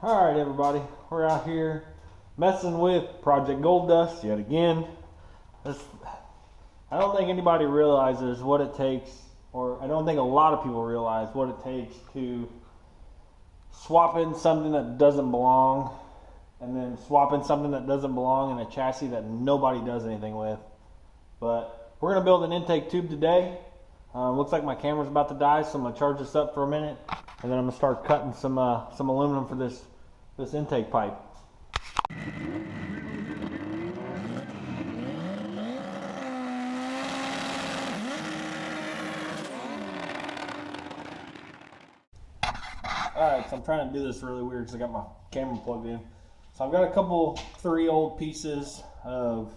Alright everybody, we're out here messing with Project Gold Dust yet again. I don't think anybody realizes what it takes, or I don't think a lot of people realize what it takes to swap in something that doesn't belong, and then swap in something that doesn't belong in a chassis that nobody does anything with. But we're going to build an intake tube today. Looks like my camera's about to die, so I'm going to charge this up for a minute, and then I'm going to start cutting some aluminum for this intake pipe. Alright, so I'm trying to do this really weird because I got my camera plugged in. So I've got three old pieces of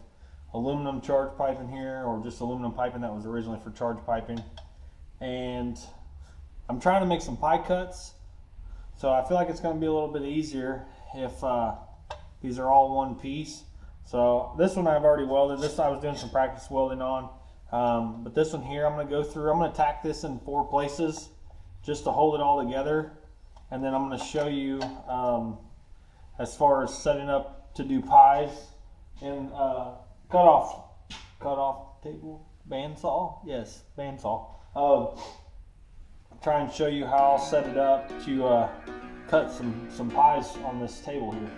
aluminum charge pipe in here, or just aluminum piping that was originally for charge piping. And I'm trying to make some pie cuts. So I feel like it's going to be a little bit easier if these are all one piece. So this one I've already welded. This I was doing some practice welding on. But this one here I'm going to go through. I'm going to tack this in 4 places just to hold it all together. And then I'm going to show you as far as setting up to do pies in cut off table bandsaw. Yes, bandsaw. Try and show you how I'll set it up to cut some pies on this table here.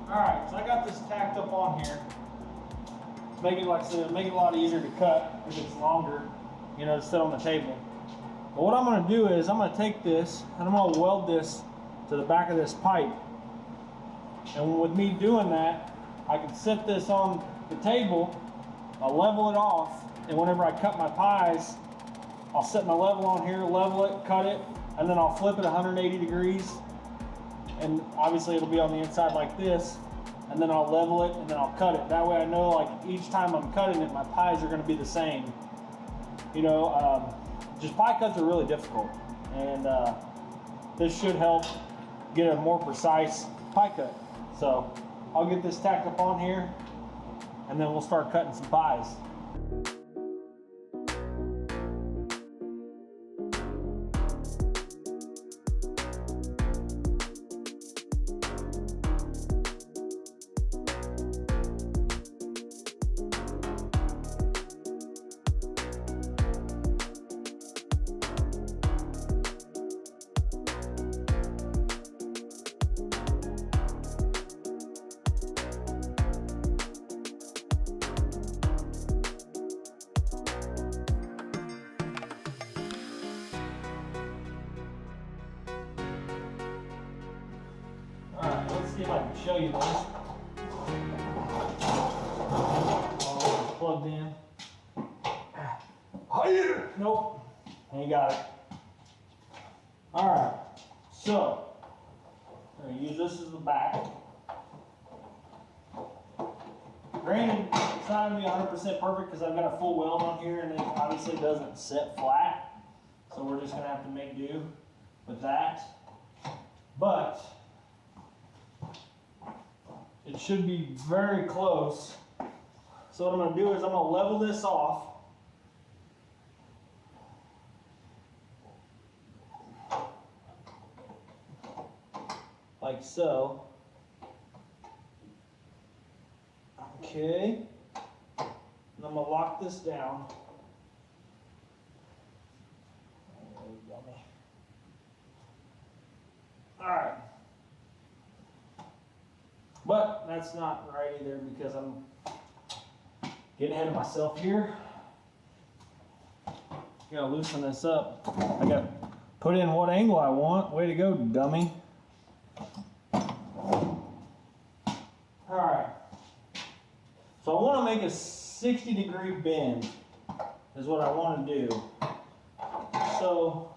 Alright, so I got this tacked up on here. Make it, like I said, make it a lot easier to cut if it's longer, to sit on the table. But what I'm going to do is I'm going to take this and I'm going to weld this to the back of this pipe. And with me doing that, I can set this on the table, I'll level it off, and whenever I cut my pies, I'll set my level on here, level it, cut it, and then I'll flip it 180 degrees. And obviously it'll be on the inside like this, and then I'll level it and then I'll cut it. That way I know, like, each time I'm cutting it, my pies are going to be the same. Just pie cuts are really difficult, and this should help get a more precise pie cut. So I'll get this tacked up on here, and then we'll start cutting some pies. Let's see if I can show you this. All plugged in. Oh, yeah. Nope. Ain't got it. Alright. So, I'm going to use this as the back. Granted, it's not going to be 100% perfect because I've got a full weld on here and it obviously doesn't set flat. So we're just going to have to make do with that. But it should be very close. So what I'm going to do is I'm going to level this off. Like so. Okay. And I'm going to lock this down. Alright. But that's not right either because I'm getting ahead of myself here. Gotta loosen this up. I gotta put in what angle I want. Way to go, dummy. Alright. So I want to make a 60-degree bend is what I want to do. So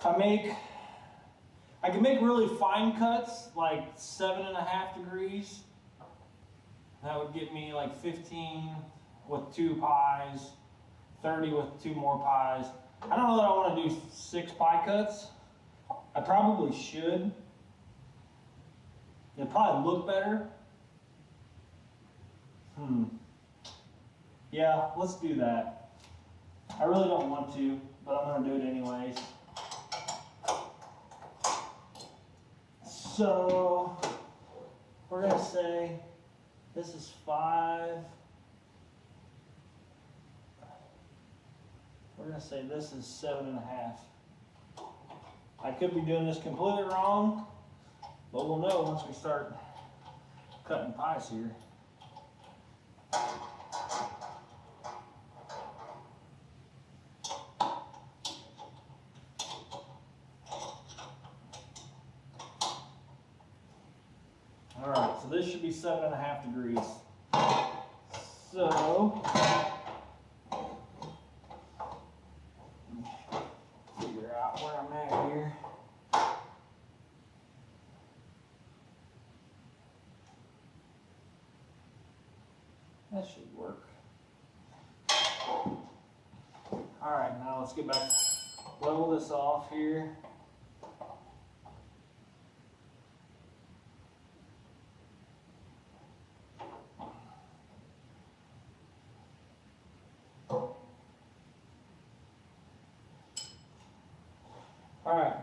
I can make really fine cuts, like 7.5 degrees. That would get me like 15 with 2 pies, 30 with 2 more pies. I don't know that I want to do 6 pie cuts. I probably should. It'd probably look better. Yeah, let's do that. I really don't want to, but I'm going to do it anyways. So, we're going to say this is 5. We're going to say this is 7.5. I could be doing this completely wrong, but we'll know once we start cutting pies here. Alright, so this should be 7.5 degrees. So, figure out where I'm at here. That should work. Alright, now let's get back, level this off here. Alright,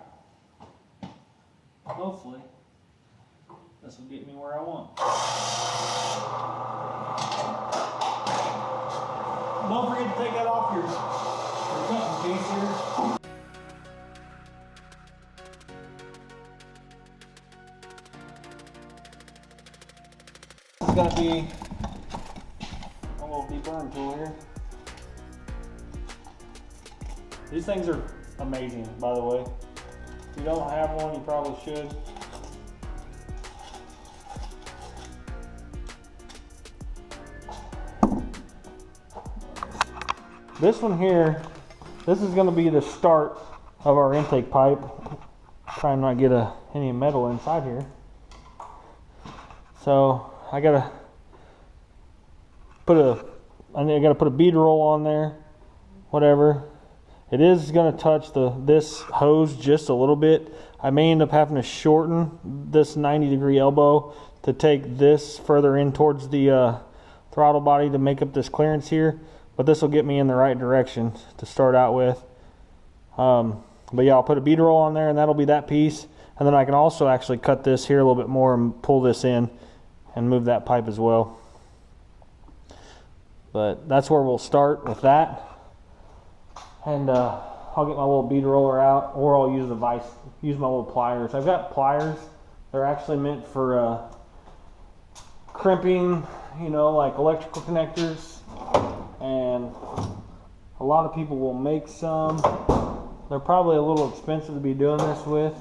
hopefully this will get me where I want. Don't forget to take that off your cutting piece here. This is going to be a little deburring tool here. These things are amazing, by the way. If you don't have one, you probably should. This one here, this is going to be the start of our intake pipe. Try and not get any metal inside here. So I gotta put a bead roll on there, whatever. It is going to touch this hose just a little bit. I may end up having to shorten this 90-degree elbow to take this further in towards the throttle body to make up this clearance here. But this will get me in the right direction to start out with. But yeah, I'll put a bead roll on there and that'll be that piece. And then I can also actually cut this here a little bit more and pull this in and move that pipe as well. But that's where we'll start with that. And I'll get my little bead roller out, or I'll use my little pliers. I've got pliers. They're actually meant for crimping, you know, like electrical connectors. And a lot of people will make some. They're probably a little expensive to be doing this with.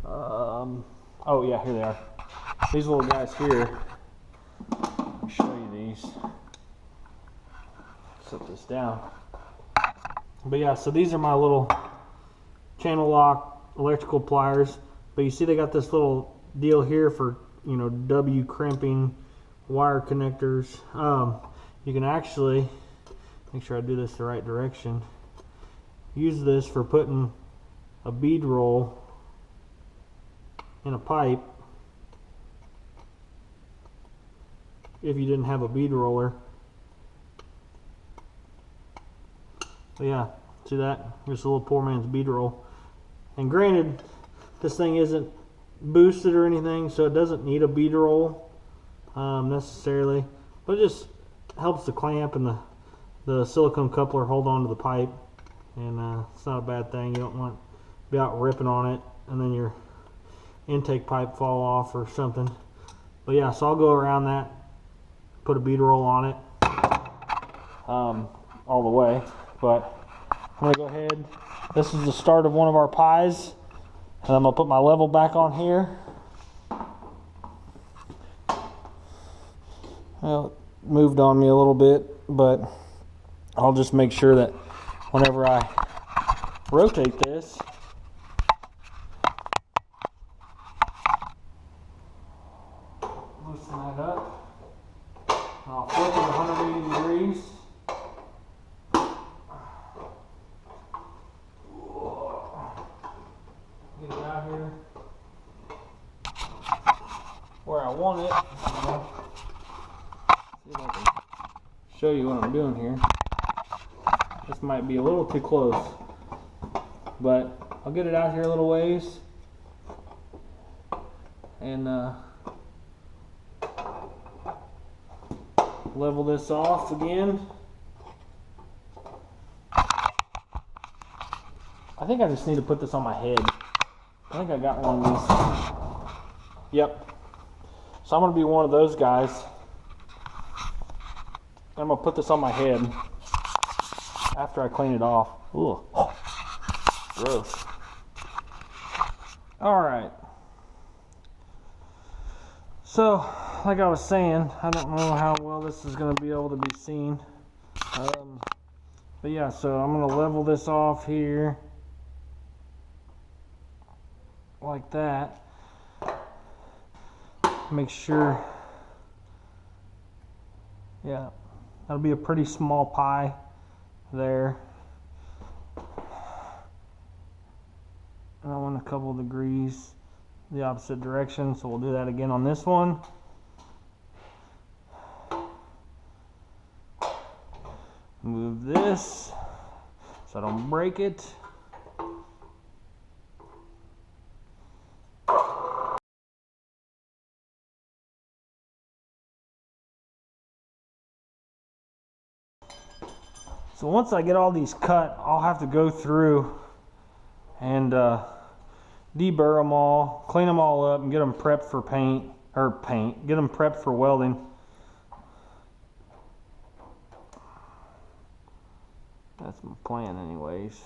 Oh yeah, here they are. These little guys here. I'll show you these. Set this down. But yeah, so these are my little channel lock electrical pliers. But you see they got this little deal here for, you know, W crimping wire connectors. You can actually, make sure I do this the right direction, use this for putting a bead roll in a pipe if you didn't have a bead roller. But yeah, see that? Just a little poor man's bead roll. And granted, this thing isn't boosted or anything, so it doesn't need a bead roll necessarily, but it just helps the clamp and the silicone coupler hold on to the pipe, and it's not a bad thing. You don't want to be out ripping on it and then your intake pipe fall off or something. But yeah, so I'll go around that, put a bead roll on it all the way. But I'm going to go ahead. This is the start of one of our pies, and I'm going to put my level back on here. Well, it moved on me a little bit, but I'll just make sure that whenever I rotate this, loosen that up. I'll flip it 180 degrees. Get it out here where I want it. See if I can show you what I'm doing here. This might be a little too close, but I'll get it out here a little ways and level this off again. I think I just need to put this on my head. I think I got one of these. Yep. So I'm going to be one of those guys. I'm going to put this on my head after I clean it off. Ooh. Gross. Alright. So, like I was saying, I don't know how well this is going to be able to be seen. But yeah, so I'm going to level this off here. Like that. Make sure, yeah, that'll be a pretty small pie there. And I want a couple of degrees the opposite direction, so we'll do that again on this one. Move this so I don't break it. So once I get all these cut, I'll have to go through and deburr them all, clean them all up, and get them prepped for get them prepped for welding. That's my plan anyways.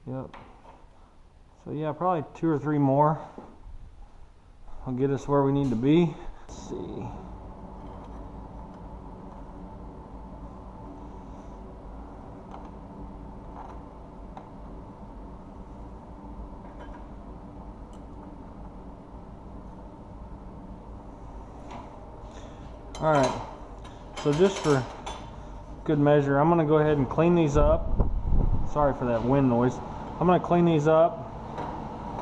Yep. So yeah, probably 2 or 3 more will get us where we need to be. Let's see. Alright, so just for good measure, I'm going to go ahead and clean these up. Sorry for that wind noise. I'm going to clean these up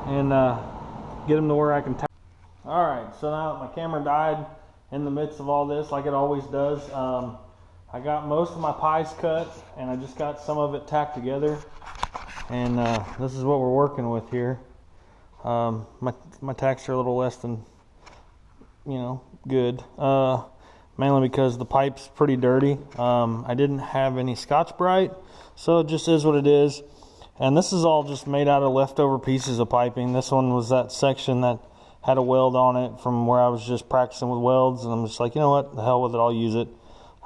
and get them to where I can tap. Alright, so now that my camera died in the midst of all this, like it always does, I got most of my pies cut and I just got some of it tacked together. And this is what we're working with here. My tacks are a little less than, good. Mainly because the pipe's pretty dirty. I didn't have any Scotch-Brite, so it just is what it is. And this is all just made out of leftover pieces of piping. This one was that section that had a weld on it from where I was just practicing with welds, and I'm just like, you know what, the hell with it, I'll use it.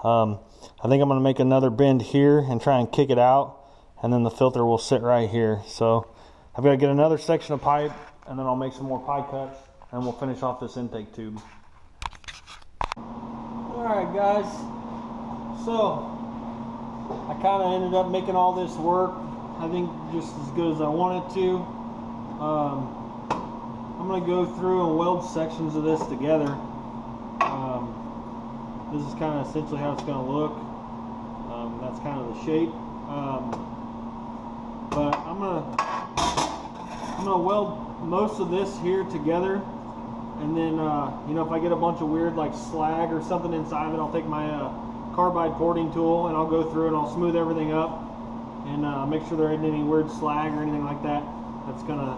I think I'm going to make another bend here and try and kick it out, and then the filter will sit right here. So I've got to get another section of pipe, and then I'll make some more pie cuts, and we'll finish off this intake tube. Alright guys, so I kind of ended up making all this work, I think just as good as I wanted to. I'm going to go through and weld sections of this together. This is kind of essentially how it's going to look. That's kind of the shape. But I'm gonna weld most of this here together. And then, if I get a bunch of weird like slag or something inside of it, I'll take my carbide porting tool and I'll go through and I'll smooth everything up and make sure there isn't any weird slag or anything like that that's gonna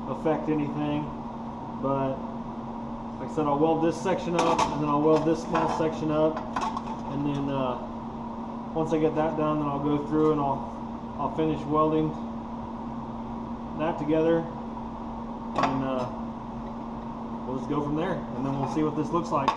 affect anything. But like I said, I'll weld this section up and then I'll weld this small section up, and then once I get that done, then I'll go through and I'll finish welding that together, and we'll just go from there, and then we'll see what this looks like.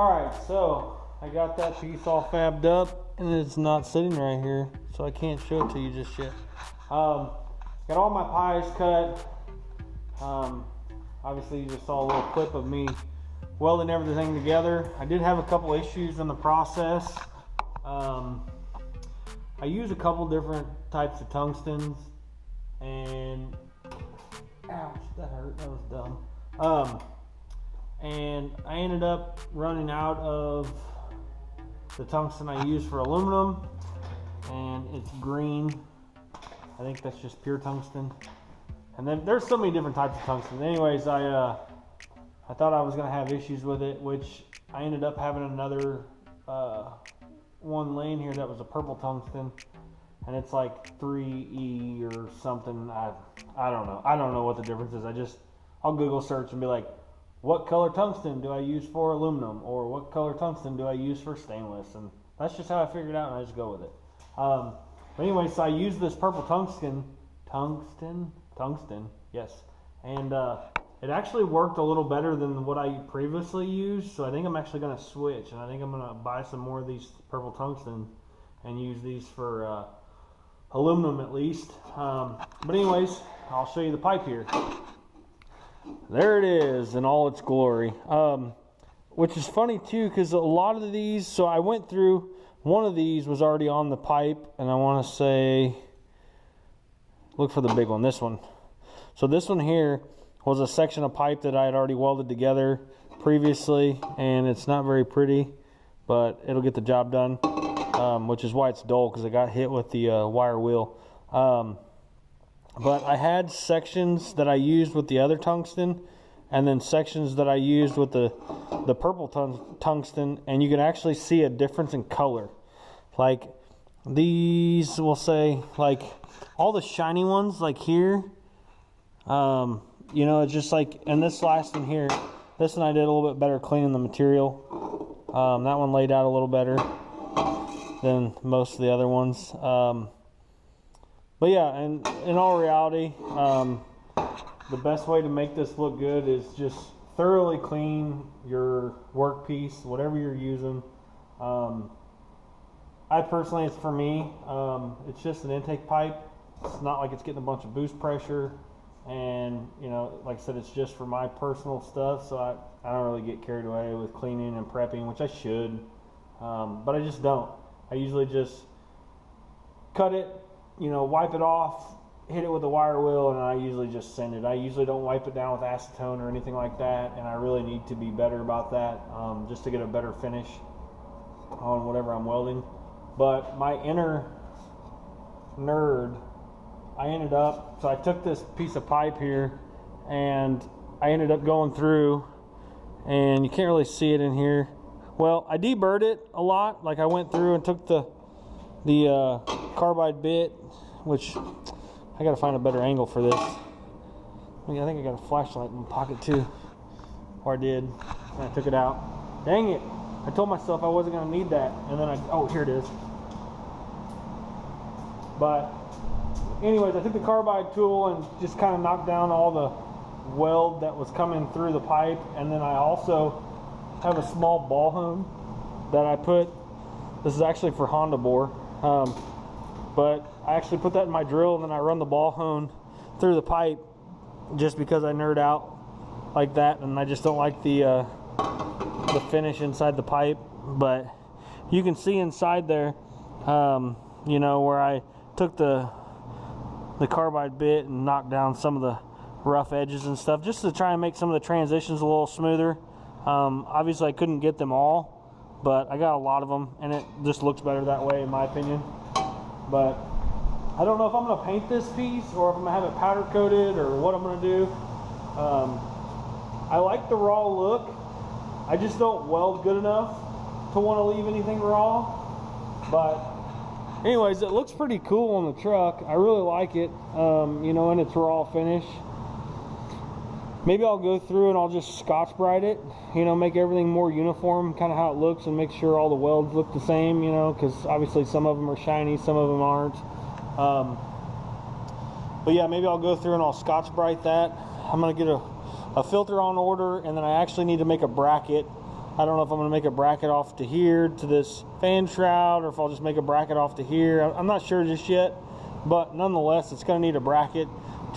Alright, so I got that piece all fabbed up, and it's not sitting right here, so I can't show it to you just yet. Got all my pies cut. Obviously you just saw a little clip of me welding everything together. I did have a couple issues in the process. I use a couple different types of tungstens, and ouch, that hurt, that was dumb. And I ended up running out of the tungsten I use for aluminum, and it's green. I think that's just pure tungsten. And then there's so many different types of tungsten. Anyways, I thought I was gonna have issues with it, which I ended up having another one laying here that was a purple tungsten, and it's like 3E or something. I don't know. I don't know what the difference is. I'll Google search and be like, what color tungsten do I use for aluminum, or what color tungsten do I use for stainless? And that's just how I figured it out, and I just go with it. But anyway, so I used this purple tungsten, yes, and it actually worked a little better than what I previously used. So I think I'm actually going to switch, and I think I'm going to buy some more of these purple tungsten and use these for aluminum at least. But anyways, I'll show you the pipe here. There it is in all its glory, which is funny too, because a lot of these, so I went through, one of these was already on the pipe, and I want to say, look for the big one, this one. So this one here was a section of pipe that I had already welded together previously, and it's not very pretty, but it'll get the job done, which is why it's dull, because I got hit with the wire wheel. But I had sections that I used with the other tungsten, and then sections that I used with the purple tungsten, and you can actually see a difference in color. Like these, we'll say, like all the shiny ones, like here, you know, it's just like, and this last one here, this one I did a little bit better cleaning the material. That one laid out a little better than most of the other ones. But yeah, and in all reality, the best way to make this look good is just thoroughly clean your workpiece, whatever you're using. I personally, it's for me, it's just an intake pipe. It's not like it's getting a bunch of boost pressure, and you know, like I said, it's just for my personal stuff, so I don't really get carried away with cleaning and prepping, which I should, but I just don't. I usually just cut it, you know, wipe it off, hit it with a wire wheel, and I usually just send it. I usually don't wipe it down with acetone or anything like that, and I really need to be better about that, just to get a better finish on whatever I'm welding. But my inner nerd, I ended up, so I took this piece of pipe here, and I ended up going through, and you can't really see it in here. Well, I deburred it a lot. Like I went through and took the carbide bit, which I gotta find a better angle for this. I think I got a flashlight in my pocket too, or I did, and I took it out. Dang it, I told myself I wasn't gonna need that, and then oh, here it is. But anyways, I took the carbide tool and just kind of knocked down all the weld that was coming through the pipe, and then I also have a small ball hone that I put, this is actually for Honda bore, but I actually put that in my drill, and then I run the ball hone through the pipe just because I nerd out like that, and I just don't like the finish inside the pipe. But you can see inside there, you know, where I took the carbide bit and knocked down some of the rough edges and stuff, just to try and make some of the transitions a little smoother. Obviously I couldn't get them all, but I got a lot of them, and it just looks better that way in my opinion. But I don't know if I'm going to paint this piece, or if I'm going to have it powder coated, or what I'm going to do. I like the raw look. I just don't weld good enough to want to leave anything raw. But anyways, it looks pretty cool on the truck. I really like it, you know, in its raw finish. Maybe I'll go through and I'll just Scotch-Brite it, you know, make everything more uniform, kind of how it looks, and make sure all the welds look the same, you know, because obviously some of them are shiny, some of them aren't. But yeah, maybe I'll go through and I'll Scotch-Brite that. I'm going to get a filter on order, and then I actually need to make a bracket I don't know if I'm going to make a bracket off to here to this fan shroud, or if I'll just make a bracket off to here. I'm not sure just yet, but nonetheless, it's going to need a bracket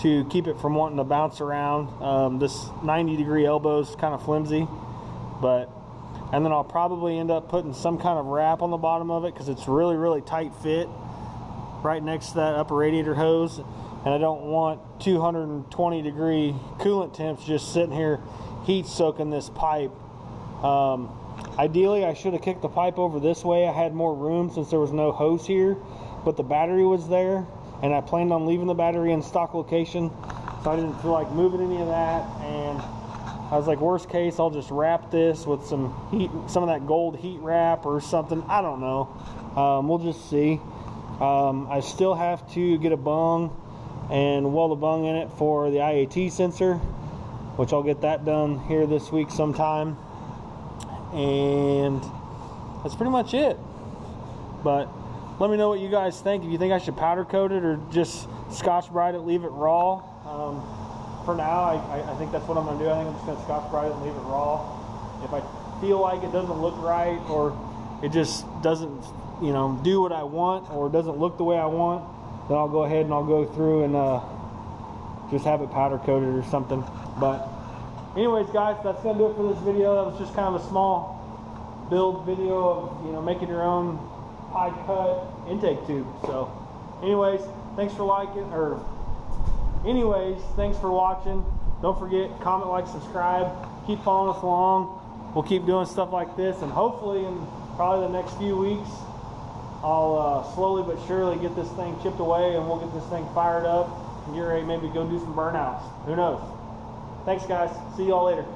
to keep it from wanting to bounce around. This 90-degree elbow is kind of flimsy, and then I'll probably end up putting some kind of wrap on the bottom of it because it's really, really tight fit right next to that upper radiator hose, and I don't want 220-degree coolant temps just sitting here heat soaking this pipe. Ideally, I should have kicked the pipe over this way. I had more room since there was no hose here, but the battery was there, and I planned on leaving the battery in stock location, so I didn't feel like moving any of that. And I was like, worst case, I'll just wrap this with some of that gold heat wrap or something. I don't know. We'll just see. I still have to get a bung and weld a bung in it for the IAT sensor, which I'll get that done here this week sometime. And that's pretty much it. But let me know what you guys think. If you think I should powder coat it or just Scotch-Brite it, leave it raw. For now, I think that's what I'm going to do. I think I'm just going to Scotch-Brite it and leave it raw. If I feel like it doesn't look right, or it just doesn't, do what I want, or doesn't look the way I want, then I'll go ahead and I'll go through and just have it powder coated or something. But anyways, guys, that's going to do it for this video. That was just kind of a small build video of, making your own pie cut intake tube. So anyways, thanks for thanks for watching. Don't forget, comment, like, subscribe. Keep following us along. We'll keep doing stuff like this, and hopefully in probably the next few weeks, I'll slowly but surely get this thing chipped away, and we'll get this thing fired up and get ready, maybe go do some burnouts. Who knows? Thanks, guys. See y'all later.